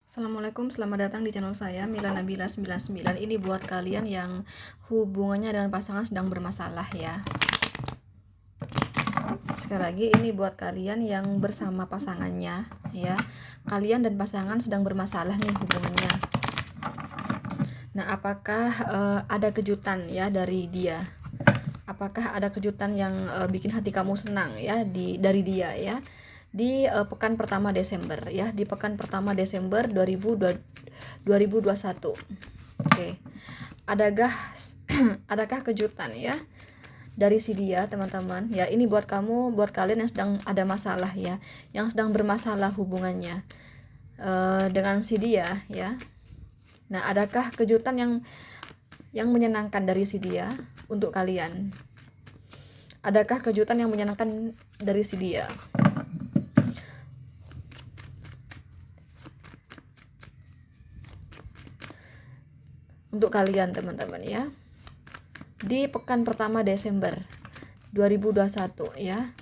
Assalamualaikum, selamat datang di channel saya Mila Nabila 99. Ini buat kalian yang hubungannya dengan pasangan sedang bermasalah ya. Sekali lagi ini buat kalian yang bersama pasangannya ya. Kalian dan pasangan sedang bermasalah nih hubungannya. Nah, apakah ada kejutan ya dari dia? Apakah ada kejutan yang bikin hati kamu senang ya dari dia ya? Di pekan pertama Desember ya, di pekan pertama Desember 2021. Oke. Adakah adakah kejutan ya dari si dia, teman-teman? Ya, ini buat kamu, buat kalian yang sedang ada masalah ya, yang sedang bermasalah hubungannya dengan si dia ya. Nah, adakah kejutan yang menyenangkan dari si dia untuk kalian? Adakah kejutan yang menyenangkan dari si dia? Untuk kalian, teman-teman ya. Di pekan pertama Desember 2021 ya.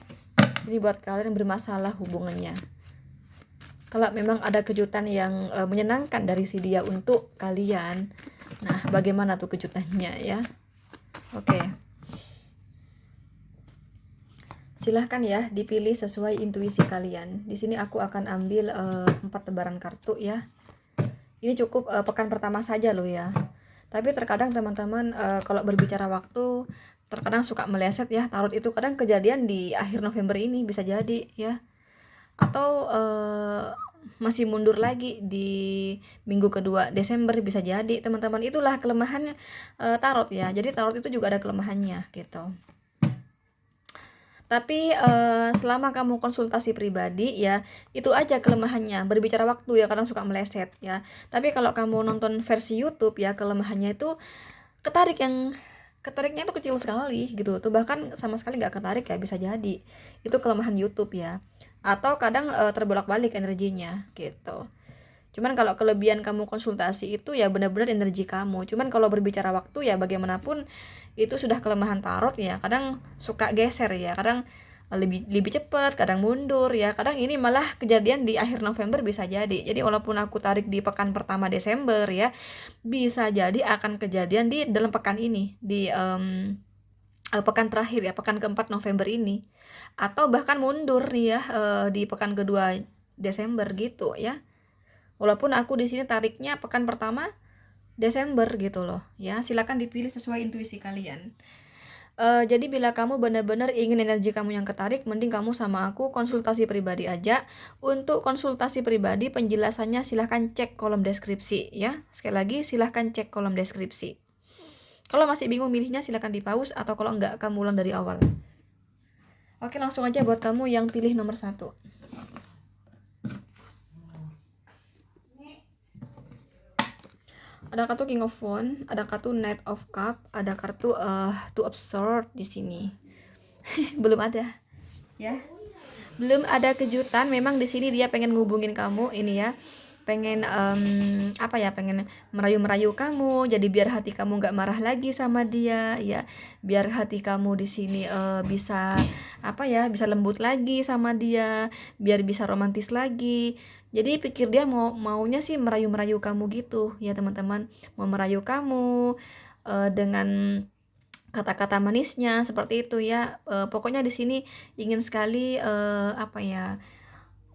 Ini buat kalian yang bermasalah hubungannya. Kalau memang ada kejutan yang menyenangkan dari si dia untuk kalian, nah bagaimana tuh kejutannya ya? Oke. Silahkan ya dipilih sesuai intuisi kalian. Di sini aku akan ambil 4 tebaran kartu ya. Ini cukup pekan pertama saja loh ya. Tapi terkadang teman-teman kalau berbicara waktu terkadang suka meleset ya. Tarot itu kadang kejadian di akhir November ini bisa jadi ya. Atau masih mundur lagi di minggu kedua Desember bisa jadi, teman-teman. Itulah kelemahannya tarot ya. Jadi tarot itu juga ada kelemahannya gitu. Tapi selama kamu konsultasi pribadi ya, itu aja kelemahannya. Berbicara waktu ya kadang suka meleset ya. Tapi kalau kamu nonton versi YouTube ya, kelemahannya itu ketariknya itu kecil sekali gitu. Tuh bahkan sama sekali nggak ketarik ya, bisa jadi. Itu kelemahan YouTube ya. Atau kadang terbolak-balik energinya gitu. Cuman kalau kelebihan kamu konsultasi itu ya benar-benar energi kamu. Cuman kalau berbicara waktu ya bagaimanapun itu sudah kelemahan tarot ya. Kadang suka geser ya. Kadang lebih lebih cepat, kadang mundur ya. Kadang ini malah kejadian di akhir November bisa jadi. Jadi walaupun aku tarik di pekan pertama Desember ya, bisa jadi akan kejadian di dalam pekan ini, di pekan terakhir ya, pekan keempat November ini. Atau bahkan mundur ya di pekan kedua Desember gitu ya. Walaupun aku di sini tariknya pekan pertama Desember gitu loh ya. Silakan dipilih sesuai intuisi kalian. Jadi bila kamu benar-benar ingin energi kamu yang ketarik, mending kamu sama aku konsultasi pribadi aja. Untuk konsultasi pribadi penjelasannya silahkan cek kolom deskripsi ya. Sekali lagi silahkan cek kolom deskripsi. Kalau masih bingung milihnya silahkan di pause, atau kalau enggak kamu ulang dari awal. Oke, langsung aja buat kamu yang pilih nomor 1. Ada kartu King of Wands, ada kartu Knight of Cup, ada kartu Two of Swords di sini. Belum ada ya. Belum ada kejutan. Memang di sini dia pengen ngubungin kamu ini ya. Pengen pengen merayu-merayu kamu, jadi biar hati kamu nggak marah lagi sama dia ya, biar hati kamu di sini bisa bisa lembut lagi sama dia, biar bisa romantis lagi. Jadi pikir dia maunya sih merayu-merayu kamu gitu ya, teman-teman. Mau merayu kamu dengan kata-kata manisnya seperti itu ya. Pokoknya di sini ingin sekali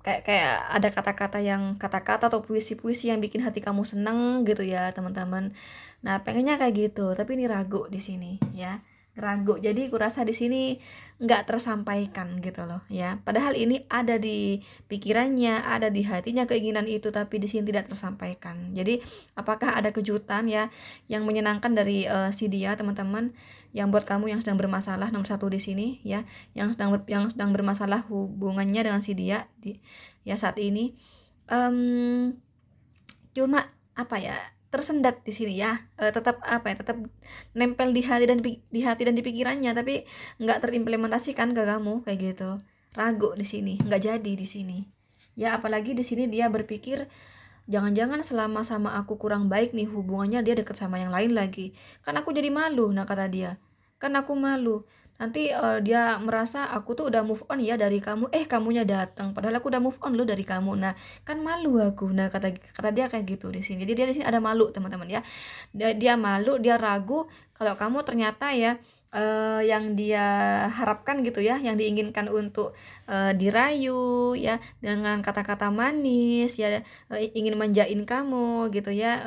kayak ada kata-kata atau puisi-puisi yang bikin hati kamu seneng gitu ya, teman-teman. Nah, pengennya kayak gitu, tapi ini ragu di sini ya. Ragu. Jadi kurasa di sini nggak tersampaikan gitu loh ya. Padahal ini ada di pikirannya, ada di hatinya keinginan itu, tapi di sini tidak tersampaikan. Jadi apakah ada kejutan ya yang menyenangkan dari si dia, teman-teman? Yang buat kamu yang sedang bermasalah nomor 1 di sini ya, yang sedang bermasalah hubungannya dengan si dia ya saat ini. Cuma tersendat di sini ya, tetap tetap nempel di hati dan di pikirannya, tapi nggak terimplementasikan ke kamu kayak gitu. Ragu di sini, nggak jadi di sini ya. Apalagi di sini dia berpikir jangan-jangan selama sama aku kurang baik nih hubungannya, dia deket sama yang lain lagi, kan aku jadi malu. Nah, kata dia, kan aku malu Nanti dia merasa aku tuh udah move on ya dari kamu, kamunya datang padahal aku udah move on loh dari kamu. Nah, kan malu aku. Nah, kata kata dia kayak gitu di sini. Jadi dia di sini ada malu, teman-teman ya. Dia malu, dia ragu kalau kamu ternyata ya yang dia harapkan gitu ya, yang diinginkan untuk dirayu ya dengan kata-kata manis ya, ingin manjain kamu gitu ya.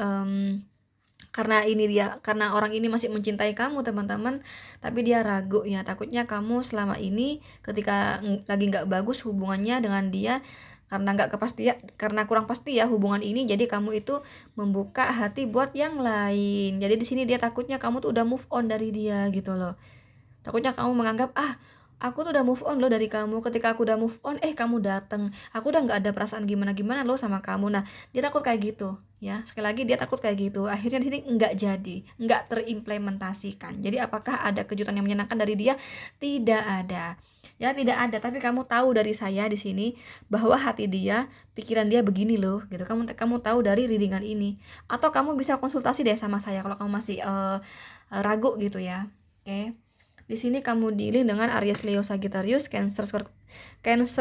Karena orang ini masih mencintai kamu, teman-teman, tapi dia ragu ya, takutnya kamu selama ini ketika lagi nggak bagus hubungannya dengan dia, karena kurang pasti ya hubungan ini, jadi kamu itu membuka hati buat yang lain. Jadi di sini dia takutnya kamu tuh udah move on dari dia gitu loh. Takutnya kamu menganggap, aku tuh udah move on loh dari kamu. Ketika aku udah move on, kamu dateng. Aku udah nggak ada perasaan gimana-gimana loh sama kamu. Nah, dia takut kayak gitu. Ya, sekali lagi dia takut kayak gitu. Akhirnya di sini nggak jadi, nggak terimplementasikan. Jadi apakah ada kejutan yang menyenangkan dari dia? Tidak ada. Ya, tidak ada. Tapi kamu tahu dari saya di sini bahwa hati dia, pikiran dia begini loh, gitu. Kamu tahu dari readingan ini. Atau kamu bisa konsultasi deh sama saya kalau kamu masih ragu gitu ya. Oke. Di sini kamu dealing dengan Aries, Leo, Sagittarius, Cancer,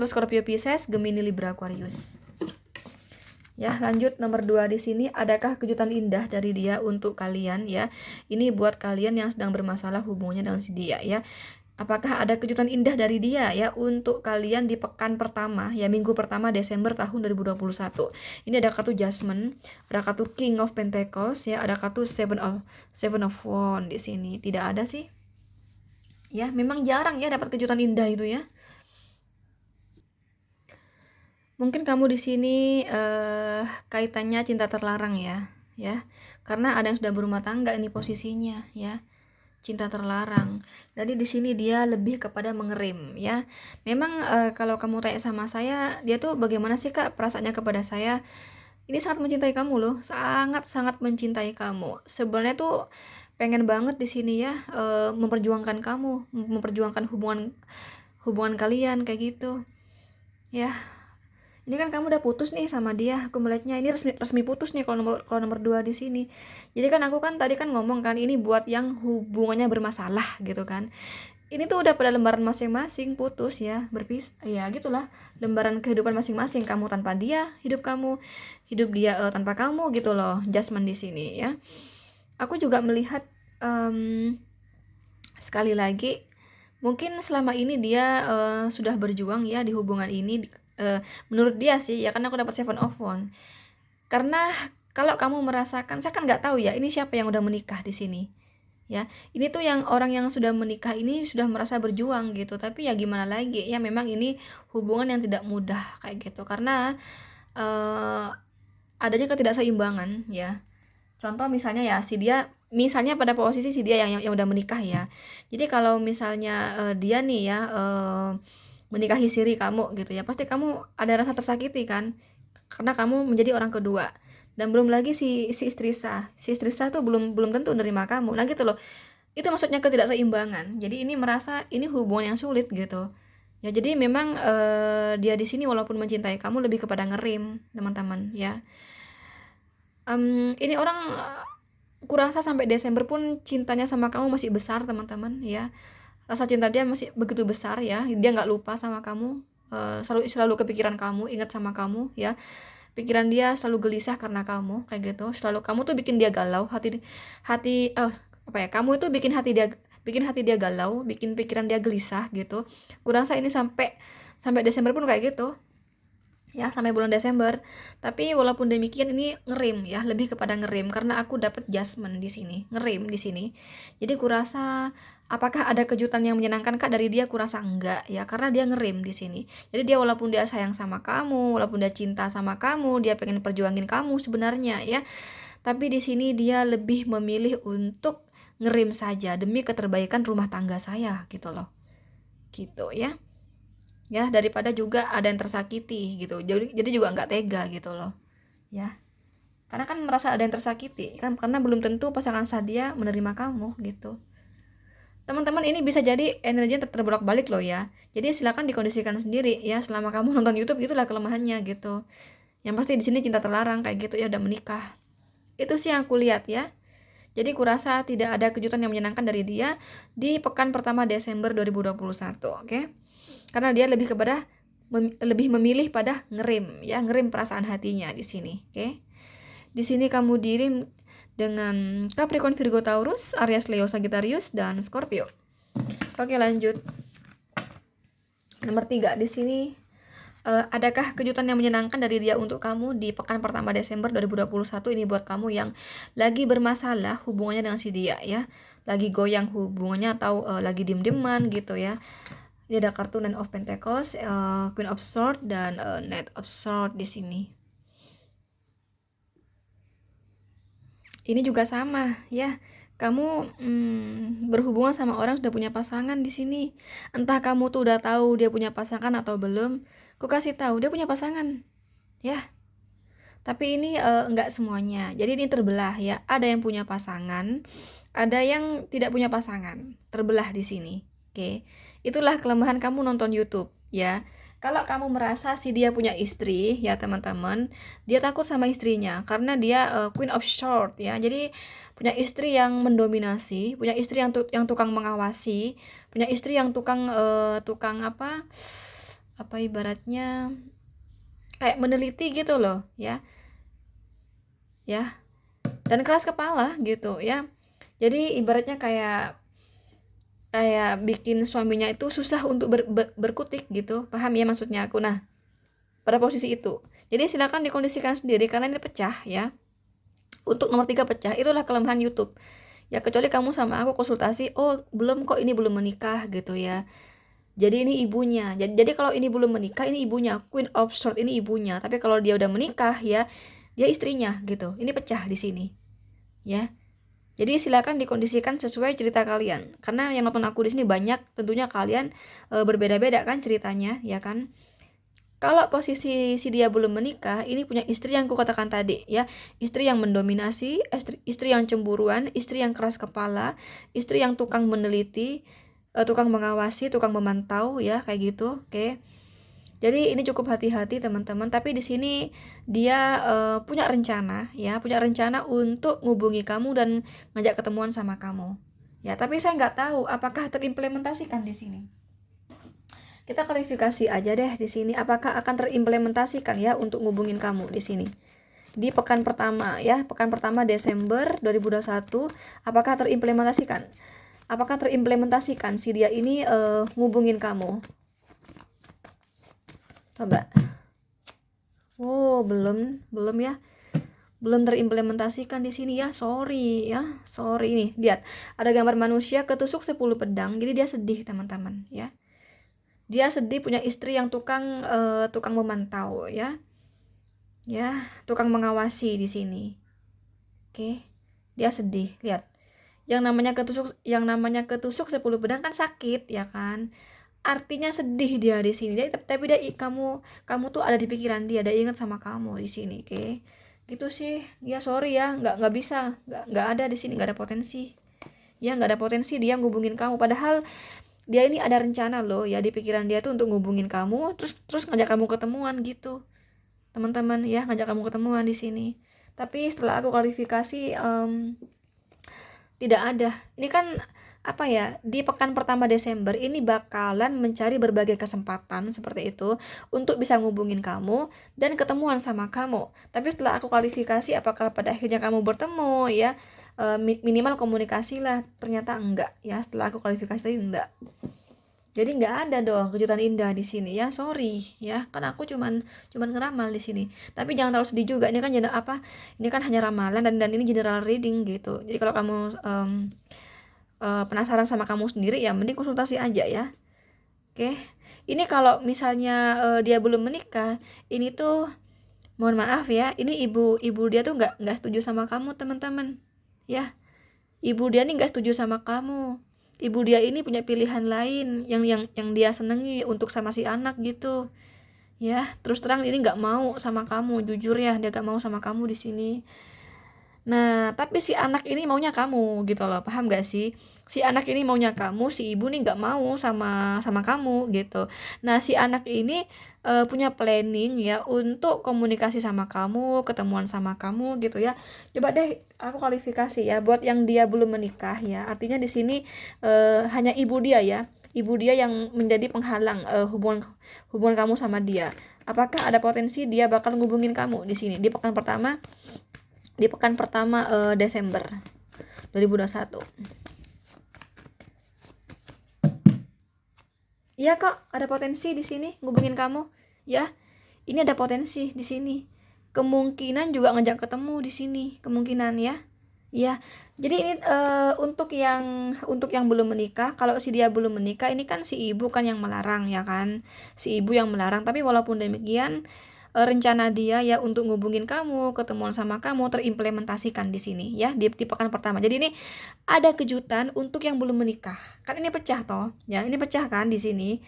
Scorpio, Pisces, Gemini, Libra, Aquarius. Ya, lanjut nomor 2 di sini, adakah kejutan indah dari dia untuk kalian ya? Ini buat kalian yang sedang bermasalah hubungannya dengan si dia ya. Apakah ada kejutan indah dari dia ya untuk kalian di pekan pertama ya, minggu pertama Desember tahun 2021. Ini ada kartu Judgment, ada kartu King of Pentacles ya, ada kartu Seven of Wands di sini. Tidak ada sih. Ya, memang jarang ya dapat kejutan indah itu ya. Mungkin kamu di sini kaitannya cinta terlarang ya. Karena ada yang sudah berumah tangga ini posisinya ya. Cinta terlarang. Jadi di sini dia lebih kepada mengerim ya. Memang kalau kamu tanya sama saya, dia tuh bagaimana sih Kak perasaannya kepada saya? Ini sangat mencintai kamu loh, sangat-sangat mencintai kamu. Sebenarnya tuh pengen banget di sini ya, memperjuangkan kamu, memperjuangkan hubungan kalian kayak gitu. Ya, ini kan kamu udah putus nih sama dia. Aku melihatnya ini resmi putus nih kalau nomor 2 di sini. Jadi kan aku kan tadi kan ngomong kan ini buat yang hubungannya bermasalah gitu kan. Ini tuh udah pada lembaran masing-masing putus ya, berpisah ya gitulah, lembaran kehidupan masing-masing, kamu tanpa dia, hidup dia tanpa kamu gitu loh, Jasmine di sini ya. Aku juga melihat sekali lagi mungkin selama ini dia sudah berjuang ya di hubungan ini, menurut dia sih ya, karena aku dapat Seven of Wands. Karena kalau kamu merasakan, saya kan nggak tahu ya ini siapa yang udah menikah di sini ya, ini tuh yang orang yang sudah menikah ini sudah merasa berjuang gitu, tapi ya gimana lagi ya, memang ini hubungan yang tidak mudah kayak gitu, karena adanya ketidakseimbangan ya. Contoh misalnya ya, misalnya pada posisi si dia yang udah menikah ya. Jadi kalau misalnya dia nih ya menikahi siri kamu gitu ya, pasti kamu ada rasa tersakiti kan, karena kamu menjadi orang kedua. Dan belum lagi si istri sah tuh belum tentu menerima kamu. Nah gitu loh, itu maksudnya ketidakseimbangan. Jadi ini merasa ini hubungan yang sulit gitu ya. Jadi memang dia di sini walaupun mencintai kamu lebih kepada ngerim, teman-teman ya. Ini orang kurasa sampai Desember pun cintanya sama kamu masih besar, teman-teman ya. Rasa cinta dia masih begitu besar ya, dia nggak lupa sama kamu, selalu kepikiran kamu, ingat sama kamu ya. Pikiran dia selalu gelisah karena kamu kayak gitu, selalu kamu tuh bikin dia galau, kamu itu bikin hati dia galau, bikin pikiran dia gelisah gitu. Kurasa ini sampai Desember pun kayak gitu ya, sampai bulan Desember. Tapi walaupun demikian ini ngerim ya, lebih kepada ngerim karena aku dapat Jasmine di sini, ngerim di sini. Jadi kurasa apakah ada kejutan yang menyenangkan Kak dari dia? Kurasa enggak ya, karena dia ngerim di sini. Jadi dia walaupun dia sayang sama kamu, walaupun dia cinta sama kamu, dia pengen perjuangin kamu sebenarnya ya. Tapi di sini dia lebih memilih untuk ngerim saja demi keterbaikan rumah tangga saya gitu loh. Gitu ya. Ya, daripada juga ada yang tersakiti gitu, jadi juga nggak tega gitu loh ya, karena kan merasa ada yang tersakiti kan, karena belum tentu pasangan dia menerima kamu gitu, teman-teman. Ini bisa jadi energinya terbolak-balik loh ya, jadi silakan dikondisikan sendiri ya selama kamu nonton YouTube, gitulah kelemahannya gitu. Yang pasti di sini cinta terlarang kayak gitu ya, udah menikah, itu sih yang aku lihat ya. Jadi kurasa tidak ada kejutan yang menyenangkan dari dia di pekan pertama Desember 2021, oke? Karena dia lebih memilih pada ngerem ya, ngerem perasaan hatinya di sini, oke? Di sini kamu diri dengan Capricorn, Virgo, Taurus, Aries, Leo, Sagittarius, dan Scorpio. Oke, lanjut. Nomor 3 di sini, adakah kejutan yang menyenangkan dari dia untuk kamu di pekan pertama Desember 2021 ini buat kamu yang lagi bermasalah hubungannya dengan si dia ya, lagi goyang hubungannya atau lagi diem-dieman gitu ya. Ini ada kartu Nine of Pentacles, Queen of Swords, dan Knight of Swords di sini. Ini juga sama ya. Kamu berhubungan sama orang sudah punya pasangan di sini. Entah kamu tuh udah tahu dia punya pasangan atau belum. Aku kasih tahu dia punya pasangan. Ya. Tapi ini enggak semuanya. Jadi ini terbelah ya. Ada yang punya pasangan, ada yang tidak punya pasangan. Terbelah di sini. Oke. Itulah kelemahan kamu nonton YouTube ya. Kalau kamu merasa si dia punya istri ya teman-teman, dia takut sama istrinya karena dia Queen of Swords ya. Jadi punya istri yang mendominasi, punya istri yang tukang mengawasi, punya istri yang tukang apa ibaratnya kayak meneliti gitu loh ya. Ya. Dan keras kepala gitu ya. Jadi ibaratnya kayak bikin suaminya itu susah untuk berkutik gitu, paham ya maksudnya aku. Nah, pada posisi itu jadi silakan dikondisikan sendiri karena ini pecah ya. Untuk nomor 3 pecah, itulah kelemahan YouTube ya, kecuali kamu sama aku konsultasi, oh belum kok, ini belum menikah gitu ya, jadi ini ibunya. Jadi kalau ini belum menikah, ini ibunya, Queen of Swords ini ibunya. Tapi kalau dia udah menikah ya, dia istrinya gitu. Ini pecah di sini ya. Jadi silakan dikondisikan sesuai cerita kalian. Karena yang nonton aku di sini banyak, tentunya kalian berbeda-beda kan ceritanya, ya kan? Kalau posisi si dia belum menikah, ini punya istri yang kukatakan tadi, ya. Istri yang mendominasi, istri yang cemburuan, istri yang keras kepala, istri yang tukang meneliti, tukang mengawasi, tukang memantau, ya, kayak gitu. Oke. Jadi ini cukup hati-hati teman-teman, tapi di sini dia punya rencana ya, punya rencana untuk ngubungi kamu dan ngajak ketemuan sama kamu. Ya, tapi saya nggak tahu apakah terimplementasikan di sini. Kita klarifikasi aja deh di sini, apakah akan terimplementasikan ya untuk ngubungin kamu di sini. Di pekan pertama ya, pekan pertama Desember 2021, apakah terimplementasikan? Apakah terimplementasikan si dia ini ngubungin kamu? Coba. Oh, belum ya. Belum terimplementasikan di sini ya. Sorry ya. Sorry nih. Lihat, ada gambar manusia ketusuk 10 pedang. Jadi dia sedih, teman-teman, ya. Dia sedih punya istri yang tukang memantau ya. Ya, tukang mengawasi di sini. Oke. Dia sedih, lihat. Yang namanya ketusuk 10 pedang kan sakit, ya kan? Artinya sedih dia di sini. Tapi kamu tuh ada di pikiran dia ingat sama kamu di sini, oke? Gitu sih. Ya sorry ya, nggak bisa, nggak ada di sini, nggak ada potensi. Ya nggak ada potensi dia ngubungin kamu. Padahal dia ini ada rencana loh ya, di pikiran dia tuh untuk ngubungin kamu, terus ngajak kamu ketemuan gitu, teman-teman ya, ngajak kamu ketemuan di sini. Tapi setelah aku klarifikasi, tidak ada. Ini kan apa ya, di pekan pertama Desember ini bakalan mencari berbagai kesempatan seperti itu untuk bisa ngubungin kamu dan ketemuan sama kamu. Tapi setelah aku klarifikasi apakah pada akhirnya kamu bertemu ya, minimal komunikasi lah, ternyata enggak ya. Setelah aku klarifikasi tadi enggak. Jadi nggak ada dong kejutan indah di sini ya, sorry ya, kan aku cuman ngeramal di sini. Tapi jangan terlalu sedih juga, ini kan ini kan hanya ramalan dan ini general reading gitu. Jadi kalau kamu penasaran sama kamu sendiri ya mending konsultasi aja ya. Oke. Ini kalau misalnya dia belum menikah, ini tuh mohon maaf ya, ini ibu dia tuh nggak setuju sama kamu teman-teman ya. Ibu dia nih nggak setuju sama kamu. Ibu dia ini punya pilihan lain yang dia senengi untuk sama si anak gitu ya. Terus terang ini nggak mau sama kamu, jujur ya, dia nggak mau sama kamu di sini. Nah, tapi si anak ini maunya kamu gitu loh, paham gak sih? Si anak ini maunya kamu, si ibu nih nggak mau sama sama kamu gitu. Nah, si anak ini punya planning ya untuk komunikasi sama kamu, ketemuan sama kamu gitu ya. Coba deh aku kualifikasi ya buat yang dia belum menikah ya. Artinya di sini hanya ibu dia ya. Ibu dia yang menjadi penghalang hubungan hubungan kamu sama dia. Apakah ada potensi dia bakal ngubungin kamu di sini di pekan pertama Desember 2021. Iya kok, ada potensi di sini ngubungin kamu. Ya, ini ada potensi di sini. Kemungkinan juga ngajak ketemu di sini, kemungkinan ya. Ya, jadi ini untuk yang belum menikah, kalau si dia belum menikah, ini kan si ibu kan yang melarang ya kan, si ibu yang melarang. Tapi walaupun demikian, rencana dia ya untuk ngubungin kamu, ketemuan sama kamu terimplementasikan di sini ya di pekan pertama. Jadi ini ada kejutan untuk yang belum menikah. Kan ini pecah toh, ya ini pecah kan di sini.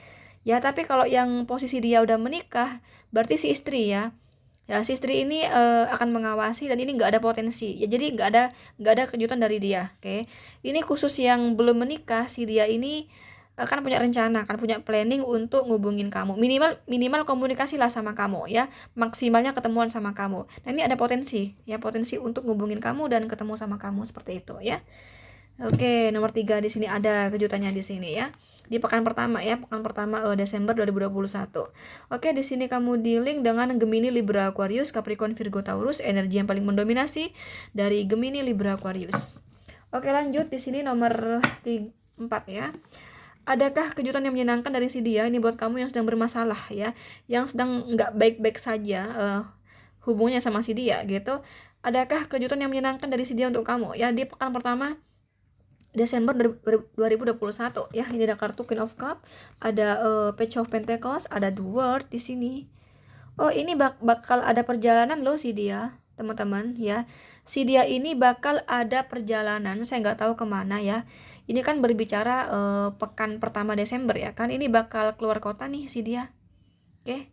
Ya tapi kalau yang posisi dia udah menikah, berarti si istri ya. Ya, si istri ini akan mengawasi dan ini nggak ada potensi. Ya, jadi nggak ada kejutan dari dia. Oke. Ini khusus yang belum menikah, si dia ini kan punya rencana, kan punya planning untuk ngubungin kamu. Minimal minimal komunikasi lah sama kamu ya. Maksimalnya ketemuan sama kamu. Nah, ini ada potensi, ya potensi untuk ngubungin kamu dan ketemu sama kamu seperti itu ya. Oke, nomor 3 di sini ada kejutannya di sini ya. Di pekan pertama ya, pekan pertama Desember 2021. Oke, di sini kamu dealing dengan Gemini, Libra, Aquarius, Capricorn, Virgo, Taurus, energi yang paling mendominasi dari Gemini, Libra, Aquarius. Oke, lanjut di sini nomor 4 ya. Adakah kejutan yang menyenangkan dari si dia ini buat kamu yang sedang bermasalah ya, yang sedang nggak baik-baik saja hubungannya sama si dia gitu. Adakah kejutan yang menyenangkan dari si dia untuk kamu ya di pekan pertama Desember 2021 ya. Ini ada kartu Queen of Cup, ada Page of Pentacles, ada The World di sini. Oh, ini bakal ada perjalanan loh si dia, teman-teman ya. Si dia ini bakal ada perjalanan, saya nggak tahu kemana ya. Ini kan berbicara pekan pertama Desember ya kan. Ini bakal keluar kota nih si dia. Oke.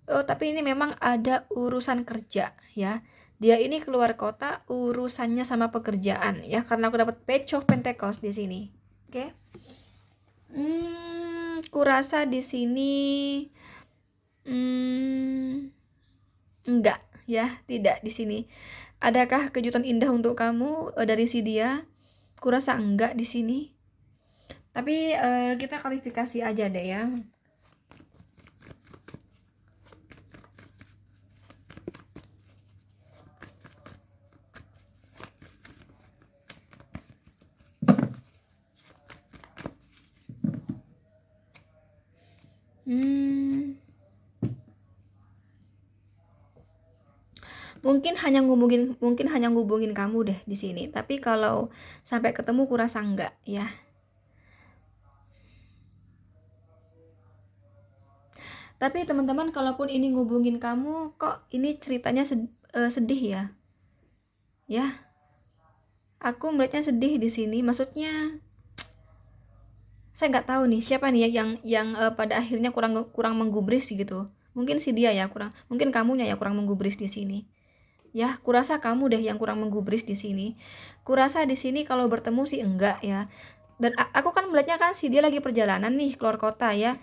Tapi ini memang ada urusan kerja ya. Dia ini keluar kota urusannya sama pekerjaan ya, karena aku dapat Page of Pentacles di sini. Oke. Kurasa di sini enggak ya, tidak di sini. Adakah kejutan indah untuk kamu dari si dia? Kurasa enggak di sini. Tapi kita kualifikasi aja deh ya. Mungkin hanya ngubungin kamu deh di sini. Tapi kalau sampai ketemu kurasa enggak ya. Tapi teman-teman, kalaupun ini ngubungin kamu, kok ini ceritanya sedih ya? Ya, aku melihatnya sedih di sini. Maksudnya, saya nggak tahu nih siapa nih ya yang pada akhirnya kurang menggubris gitu. Mungkin si dia ya mungkin kamunya ya kurang menggubris di sini. Ya, kurasa kamu deh yang kurang menggubris di sini. Kurasa di sini kalau bertemu sih enggak ya. Dan aku kan melihatnya kan si dia lagi perjalanan nih keluar kota ya.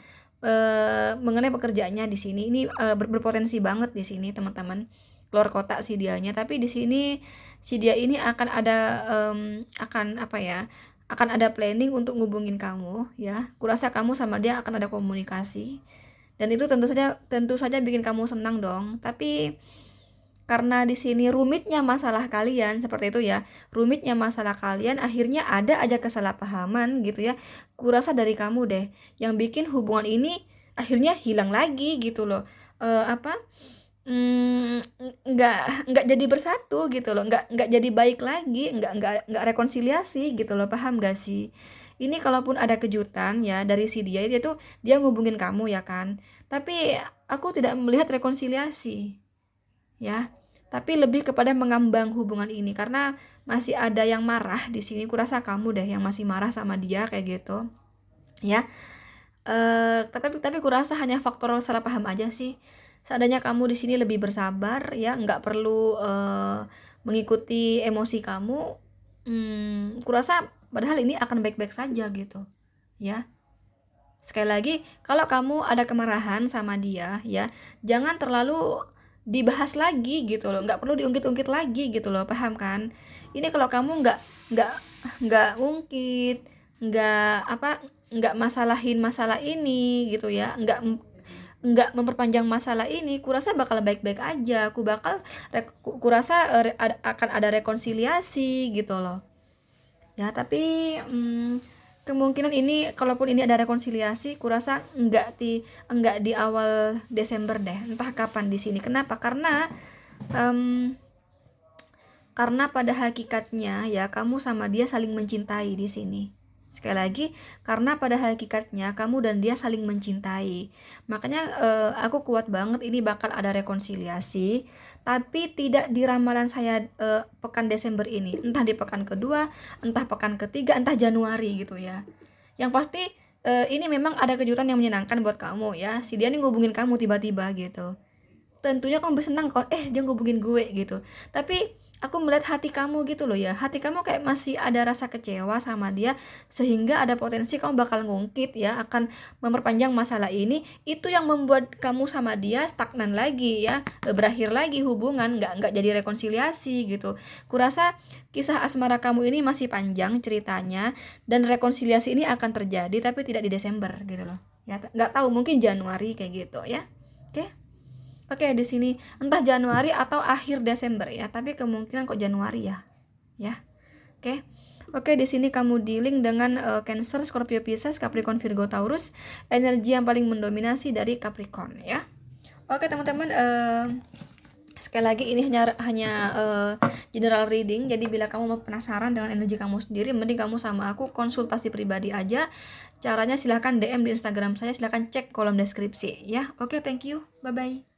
Mengenai pekerjaannya di sini ini berpotensi banget di sini teman-teman, keluar kota si dianya. Tapi di sini si dia ini akan ada akan apa ya, akan ada planning untuk ngubungin kamu ya. Kurasa kamu sama dia akan ada komunikasi dan itu tentu saja bikin kamu senang dong. Tapi karena di sini rumitnya masalah kalian seperti itu ya, rumitnya masalah kalian akhirnya ada aja kesalahpahaman gitu ya. Kurasa dari kamu deh yang bikin hubungan ini akhirnya hilang lagi gitu loh. Apa nggak jadi bersatu gitu loh, nggak jadi baik lagi, nggak rekonsiliasi gitu loh, paham gak sih? Ini kalaupun ada kejutan ya dari si dia tuh dia ngubungin kamu ya kan, tapi aku tidak melihat rekonsiliasi ya, tapi lebih kepada mengambang hubungan ini karena masih ada yang marah di sini. Kurasa kamu deh yang masih marah sama dia kayak gitu ya. Tapi kurasa hanya faktor salah paham aja sih. seandainya kamu di sini lebih bersabar ya, nggak perlu mengikuti emosi kamu, kurasa padahal ini akan baik-baik saja gitu ya. Sekali lagi, kalau kamu ada kemarahan sama dia ya, jangan terlalu dibahas lagi gitu loh, nggak perlu diungkit-ungkit lagi gitu loh, paham kan? Ini kalau kamu nggak nggak ungkit, nggak masalahin masalah ini gitu ya, nggak memperpanjang masalah ini, kurasa bakal baik-baik aja. Kurasa akan ada rekonsiliasi gitu loh ya. Tapi kemungkinan ini, kalaupun ini ada rekonsiliasi, kurasa enggak di awal Desember deh, entah kapan di sini. Kenapa? Karena pada hakikatnya ya, kamu sama dia saling mencintai di sini. Sekali lagi, karena pada hakikatnya kamu dan dia saling mencintai. Makanya aku kuat banget ini bakal ada rekonsiliasi, tapi tidak di ramalan saya pekan Desember ini. Entah di pekan kedua, entah pekan ketiga, entah Januari gitu ya. Yang pasti ini memang ada kejutan yang menyenangkan buat kamu ya. Si dia nih ngubungin kamu tiba-tiba gitu. Tentunya kamu bisa senang kalau dia ngubungin gue gitu. Tapi aku melihat hati kamu gitu loh ya, hati kamu kayak masih ada rasa kecewa sama dia, sehingga ada potensi kamu bakal ngungkit ya, akan memperpanjang masalah ini. Itu yang membuat kamu sama dia stagnan lagi ya, berakhir lagi hubungan, nggak jadi rekonsiliasi gitu. Kurasa kisah asmara kamu ini masih panjang ceritanya, dan rekonsiliasi ini akan terjadi tapi tidak di Desember gitu loh ya, nggak tahu, mungkin Januari kayak gitu ya. Oke. Oke, di sini entah Januari atau akhir Desember ya, tapi kemungkinan kok Januari ya. Ya. Oke. Oke, di sini kamu dealing dengan Cancer, Scorpio, Pisces, Capricorn, Virgo, Taurus. Energi yang paling mendominasi dari Capricorn ya. Oke, teman-teman, sekali lagi ini hanya general reading. Jadi bila kamu mau penasaran dengan energi kamu sendiri, mending kamu sama aku konsultasi pribadi aja. Caranya silahkan DM di Instagram saya, silahkan cek kolom deskripsi ya. Oke, thank you. Bye bye.